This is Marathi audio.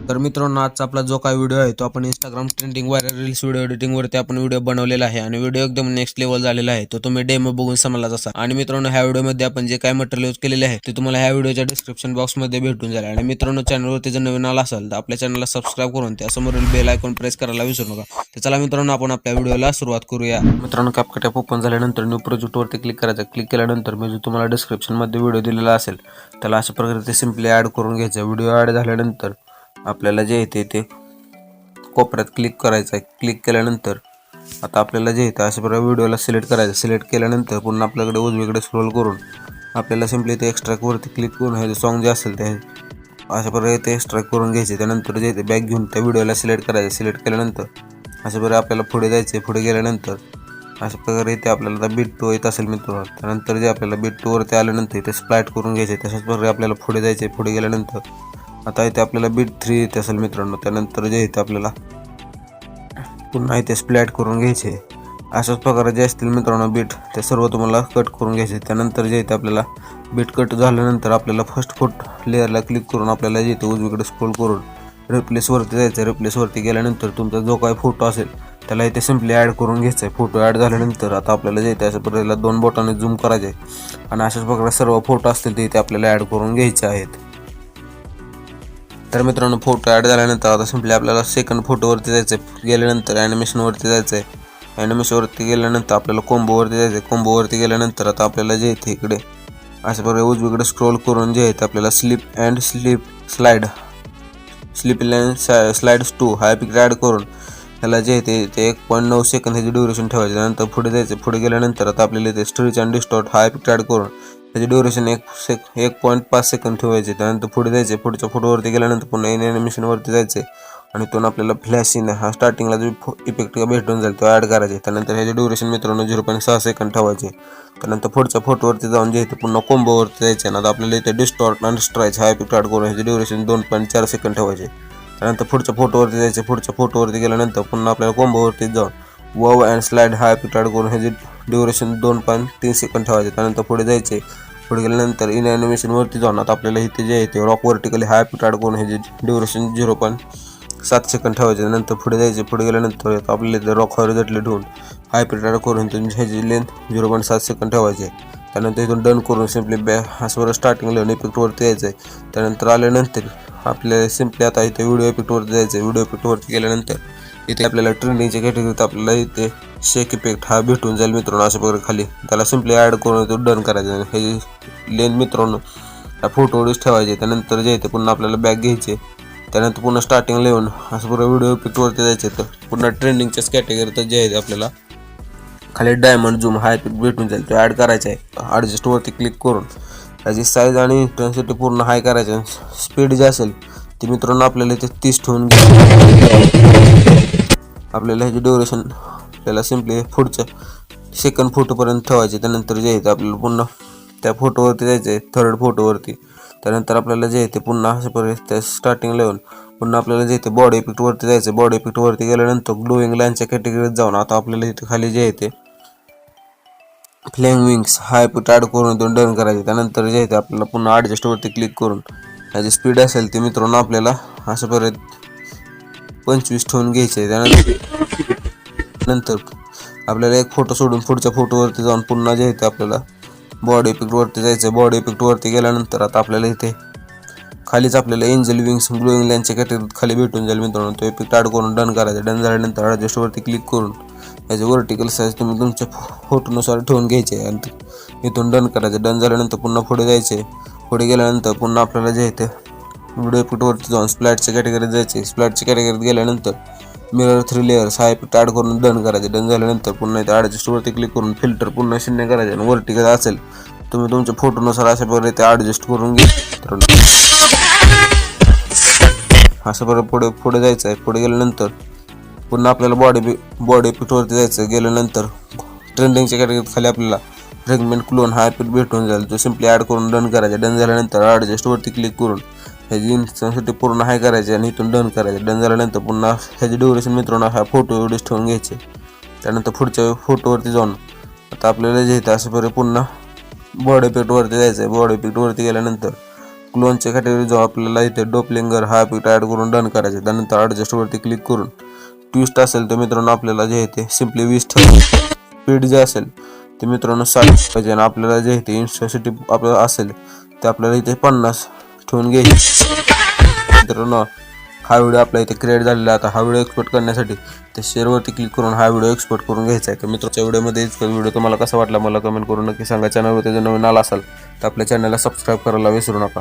तर मित्रांनो, आजचा आपला जो काही व्हिडिओ आहे तो आपण Instagram trending viral reels video editing वरती आपण व्हिडिओ बनवलेला आहे आणि व्हिडिओ एकदम नेक्स्ट लेवल झालेला आहे. तो तुम्ही डेमो बघून समजलाच असा. आणि मित्रांनो, ह्या व्हिडिओमध्ये आपण जे काही मटेरियल यूज केलेले आहे ते तुम्हाला ह्या व्हिडिओच्या डिस्क्रिप्शन बॉक्स मध्ये भेटून जाईल. आणि मित्रांनो, चॅनलवरती जर नवीन आला असाल तर आपल्या चॅनलला सबस्क्राइब करून त्या समोरील बेल आयकॉन प्रेस करायला विसरू नका. तर चला मित्रांनो, आपण आपल्या व्हिडिओला सुरुवात करूया. मित्रांनो, CapCut ॲप ओपन झाल्यानंतर न्यू प्रोजेक्ट वरती क्लिक करायचं. क्लिक केल्यानंतर मी जो तुम्हाला डिस्क्रिप्शन मध्ये व्हिडिओ दिलेला असेल त्याला अशा प्रकारे ते सिंपली ऍड करून घ्यायचं. व्हिडिओ ऍड झाल्यानंतर आपल्याला जे येते ते कोपऱ्यात क्लिक करायचं आहे. क्लिक केल्यानंतर आता आपल्याला जे येतं अशा प्रकारे व्हिडिओला सिलेक्ट करायचं. सिलेक्ट केल्यानंतर पुन्हा आपल्याकडे उजवीकडे स्क्रोल करून आपल्याला सिंपली ते एक्स्ट्रॅक्ट वरती क्लिक करून हे सॉन्ग जे असेल ते अशा प्रकारे ते एक्स्ट्रॅक्ट करून घ्यायचे. त्यानंतर जे ते बॅक घेऊन त्या व्हिडिओला सिलेक्ट करायचं. सिलेक्ट केल्यानंतर अशा प्रकारे आपल्याला पुढे जायचे. पुढे गेल्यानंतर अशा प्रकारे इथे आपल्याला बीट 2 येत असेल मित्रांनो. त्यानंतर जे आपल्याला बीट 2 वरती आल्यानंतर इथे स्प्लॅट करून घ्यायचे. तशाच प्रकारे आपल्याला पुढे जायचे. पुढे गेल्यानंतर आता इथे आपल्याला बीट 3 येत असेल मित्रांनो. त्यानंतर जे इथे आपल्याला पुन्हा इथे स्प्लॅट करून घ्यायचे. अशाच प्रकारे जे असतील मित्रांनो बीट ते सर्व तुम्हाला कट करून घ्यायचे. त्यानंतर जे इथे आपल्याला बीट कट झाल्यानंतर आपल्याला फर्स्ट फोट लेअरला क्लिक करून आपल्याला जे इथे उजवीकडे स्क्रोल करून रिप्लेस वरती जायचं. रिप्लेस वरती गेल्यानंतर तुमचा जो काही फोटो असेल त्याला इथे सिंपली ॲड करून घ्यायचा आहे. फोटो ॲड झाल्यानंतर आता आपल्याला जे इथे अशा प्रकारे 2 बोटाने झूम करायचे आणि अशाच प्रकारे सर्व फोटो असतील ते इथे आपल्याला ॲड करून घ्यायचे आहेत. तर मित्रांनो, फोटो ॲड झाल्यानंतर आता सिंपली आपल्याला सेकंड फोटोवरती जायचं आहे. गेल्यानंतर ॲनिमेशनवरती जायचं आहे. ॲनिमेशनवरती गेल्यानंतर आपल्याला कोंबोवरती जायचं आहे. कोंबोवरती गेल्यानंतर आता आपल्याला जे इथे इकडे अशा प्रकारे उजवीकडे स्क्रोल करून जे आहे आपल्याला स्लिप स्लाइड्स 2 हा पिक ॲड करून त्याला जे आहे ते 1.9 सेकंद ह्याची ड्युरेशन ठेवायचे. त्यानंतर पुढे जायचं. पुढे गेल्यानंतर आता आपल्याला इथे स्ट्रेच अँड डिस्टॉर्ट हा पिक ॲड करून त्याची ड्युरेशन 1.5 सेकंद ठेवायचे. त्यानंतर पुढे जायचे. पुढच्या फोटोवरती गेल्यानंतर पुन्हा इन ॲनिमेशनवरती जायचे आणि तो आपल्याला फ्लॅश इन हा स्टार्टिंगला जो इफेक्ट भेटून जाईल तो ॲड करायचे. त्यानंतर ह्याची ड्युरेशन मित्रांनो 0.6 सेकंद ठेवायचे. त्यानंतर पुढच्या फोटोवरती जाऊन जे इथे पुन्हा कोंबोवरती जायचे आणि आता आपल्याला इथे डिस्टॉर्ट आणि स्ट्राइच हा इफेक्ट ॲड करून ह्याची ड्युरेशन 2.4 सेकंद ठेवायचे. त्यानंतर पुढच्या फोटोवरती जायचे. पुढच्या फोटोवरती गेल्यानंतर पुन्हा आपल्याला कोंबोवरती जाऊन वव अँड स्लाइड हा इफेक्ट ॲड करून ह्याची ड्युरेशन 2.3 सेकंद ठेवायचे. त्यानंतर पुढे जायचे. पुढे गेल्यानंतर इन ॲनिमेशनवरती जाऊन आता आपल्याला इथे जे आहे ते रॉक वर्टिकली हा इफेक्ट ॲड करून ह्याची ड्युरेशन 0.7 सेकंद ठेवायचे. त्यानंतर पुढे जायचे. पुढे गेल्यानंतर आपल्याला इथे रॉक हॉरिझॉन्टली ठेवून हा इफेक्ट ॲड करून ह्याची लेंथ 0.7 सेकंद ठेवायचे. त्यानंतर इथून डन करून सिंपली असं स्टार्टिंग लेवल इफेक्टवरती यायचं आहे. त्यानंतर आल्यानंतर आपल्याला सिंपली आता इथे व्हिडिओ इफेक्टवरती जायचं आहे. व्हिडिओ इफेक्टवरती गेल्यानंतर इथे आपल्याला ट्रेंडिंगच्या कॅटेगरीत आपल्याला इथे शेक इफेक्ट हा भेटून जाईल मित्रांनो. अशा प्रकारे खाली त्याला सिंपली ॲड करून तो डन करायचं. हे लेंथ मित्रांनो फोटोवरच ठेवायचे. त्यानंतर जे ते पुन्हा आपल्याला बॅक घ्यायचे. त्यानंतर पुन्हा स्टार्टिंग लेवून असं पुन्हा व्हिडिओ इफेक्टवरती जायचे. तर पुन्हा ट्रेंडिंगच्याच कॅटेगरीत जे आहे आपल्याला खाली डायमंड झूम हा इफेक्ट भेटून जाईल तो ॲड करायचा आहे. ॲडजस्टवरती क्लिक करून त्याची साईज आणि इंटेन्सिटी पूर्ण हाय करायची. स्पीड जे असेल ती मित्रांनो आपल्याला इथे 30 ठेवून आपल्याला ह्याची ड्युरेशन आपल्याला सिंपली पुढच्या सेकंड फोटोपर्यंत ठेवायचे. त्यानंतर जे आहे आपल्याला पुन्हा त्या फोटोवरती जायचं आहे. थर्ड फोटोवरती. त्यानंतर आपल्याला जे आहे ते पुन्हा अशा प्रकारे त्या स्टार्टिंग लेवून पुन्हा आपल्याला जे ते बॉडी इफेक्टवरती जायचं. बॉडी इफेक्टवरती गेल्यानंतर ग्लोईंग लाईनच्या कॅटेगरीत जाऊन आता आपल्याला इथे खाली जे आहे ते फ्लेम विंग्स हा इफेक्ट ॲड करून तो डन करायचे. त्यानंतर जे आहे ते आपल्याला पुन्हा ॲडजस्टवरती क्लिक करून त्याची स्पीड असेल ती मित्रांनो आपल्याला अशा प्रकारे 25 ठेवून घ्यायचे. त्यानंतर आपल्याला एक फोटो सोडून पुढच्या फोटोवरती जाऊन पुन्हा जे आहे ते आपल्याला बॉडी इफेक्टवरती जायचं. बॉडी इफेक्टवरती गेल्यानंतर आता आपल्याला इथे खालीच आपल्याला एंजल विंग्स ग्लोईंग लाईनच्या कॅटेगरीत खाली भेटून जाईल मित्रांनो. तो इफेक्ट ॲड करून डन करायचा. डन झाल्यानंतर ॲडजस्टवरती क्लिक करून याचे व्हर्टिकल साईज तुम्ही तुमच्या फोटोनुसार ठेवून घ्यायचे आणि इथून डन करायचं. डन झाल्यानंतर पुन्हा पुढे जायचे. पुढे गेल्यानंतर पुन्हा आपल्याला जे आहे ते व्हिडिओ इफेक्टवरती जाऊन स्प्लॅटच्या कॅटेगरीत जायचे. स्प्लॅटच्या कॅटेगरीत गेल्यानंतर मिरर 3 लेअर्स हा इफेक्ट ॲड करून डन करायचे. डन झाल्यानंतर पुन्हा इथे ॲडजस्टवरती क्लिक करून फिल्टर पुन्हा 0 करायचे आणि व्हर्टिकल असेल तुम्ही तुमच्या फोटोनुसार अशा प्रकारे ते ॲडजस्ट करून घ्या. असं प्रकारे पुढे जायचं आहे. पुढे गेल्यानंतर पुन्हा आपल्याला बॉडी इफेक्टवरती जायचं. गेल्यानंतर ट्रेंडिंगच्या कॅटेगरीत खाली आपल्याला फ्रॅगमेंट क्लोन हा ॲपिक भेटून जाईल. तो सिम्पली ॲड करून डन करायचा. डन झाल्यानंतर ॲडजस्टवरती क्लिक करून ह्याची इन्स्टन्ससाठी पूर्ण हाय करायचे आणि इथून डन करायचे. डन झाल्यानंतर पुन्हा ह्याची ड्युरेशन मित्रांनो हा फोटो एवढेच ठेवून घ्यायचे. त्यानंतर पुढच्या फोटोवरती जाऊन आता आपल्याला जे इथं असं पुन्हा बॉडी इफेक्टवरती जायचं आहे. बॉडी इफेक्टवरती गेल्यानंतर क्लोनच्या कॅटेगरी जाऊन आपल्याला इथे डोपलिंगर हा इफेक्ट ॲड करून डन करायचे. त्यानंतर ॲडजस्टवरती क्लिक करून ट्विस्ट असेल तर मित्रांनो आपल्याला जे आहे ते सिम्पली 20 ठेवायचे. स्पीड जे असेल ते मित्रांनो 60 पाहिजे आणि आपल्याला जे आहे ते इन्स्टन्सिटी आपल्याला असेल ते आपल्याला इथे 50 ठेवून घ्यायचे. मित्रांनो हा व्हिडिओ आपल्या इथे क्रिएट झालेला. आता हा व्हिडिओ एक्सपोर्ट करण्यासाठी ते शेअरवरती क्लिक करून हा व्हिडिओ एक्सपोर्ट करून घ्यायचा आहे. तर मित्रांच्या व्हिडिओमध्ये व्हिडिओ तुम्हाला कसा वाटला मला कमेंट करून नक्की सांगा. चॅनलवर त्याचं नवीन आला असाल तर आपल्या चॅनलला सबस्क्राईब करायला विसरू नका.